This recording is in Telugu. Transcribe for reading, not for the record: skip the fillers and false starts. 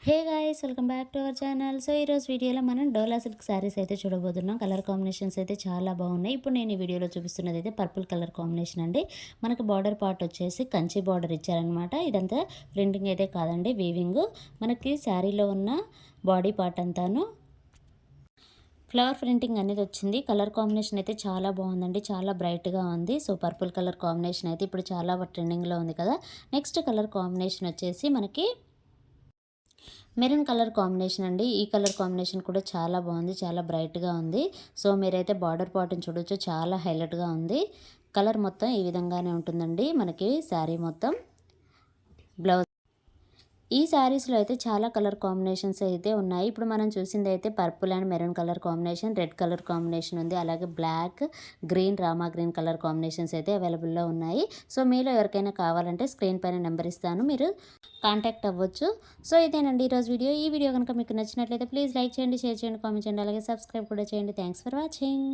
Hey guys, welcome back to our channel. So ఈరోజు వీడియోలో మనం డోలా సిల్క్ శారీస్ అయితే చూడబోతున్నాం. కలర్ కాంబినేషన్స్ అయితే చాలా బాగున్నాయి. ఇప్పుడు నేను ఈ వీడియోలో చూపిస్తున్నది అయితే పర్పుల్ కలర్ కాంబినేషన్ అండి. మనకి బార్డర్ పార్ట్ వచ్చేసి కంచి బార్డర్ ఇచ్చారనమాట. ఇదంతా ప్రింటింగ్ అయితే కాదండి, వీవింగ్. మనకి శారీలో ఉన్న బాడీ పార్ట్ అంతాను ఫ్లవర్ ప్రింటింగ్ అనేది వచ్చింది. కలర్ కాంబినేషన్ అయితే చాలా బాగుందండి, చాలా బ్రైట్గా ఉంది. సో పర్పుల్ కలర్ కాంబినేషన్ అయితే ఇప్పుడు చాలా ట్రెండింగ్లో ఉంది కదా. నెక్స్ట్ కలర్ కాంబినేషన్ వచ్చేసి మనకి మెరూన్ కలర్ కాంబినేషన్ అండి. ఈ కలర్ కాంబినేషన్ కూడా చాలా బాగుంది, చాలా బ్రైట్గా ఉంది. సో మీరైతే బార్డర్ పార్ట్ని చూడొచ్చు, చాలా హైలైట్గా ఉంది. కలర్ మొత్తం ఈ విధంగానే ఉంటుందండి మనకి శారీ మొత్తం. బ్లౌజ్ ఈ శారీస్లో అయితే చాలా కలర్ కాంబినేషన్స్ అయితే ఉన్నాయి. ఇప్పుడు మనం చూసింది అయితే purple and maroon colour combination, red colour combination ఉంది. అలాగే black, green, Rama green colour combinations అయితే అవైలబుల్లో ఉన్నాయి. సో మీలో ఎవరికైనా కావాలంటే స్క్రీన్ పైన నెంబర్ ఇస్తాను, మీరు కాంటాక్ట్ అవ్వచ్చు. సో ఇదేనండి ఈరోజు వీడియో. ఈ వీడియో కనుక మీకు నచ్చినట్లయితే ప్లీజ్ లైక్ చేయండి, షేర్ చేయండి, కామెంట్ చేయండి, అలాగే సబ్స్క్రైబ్ కూడా చేయండి. Thanks for watching.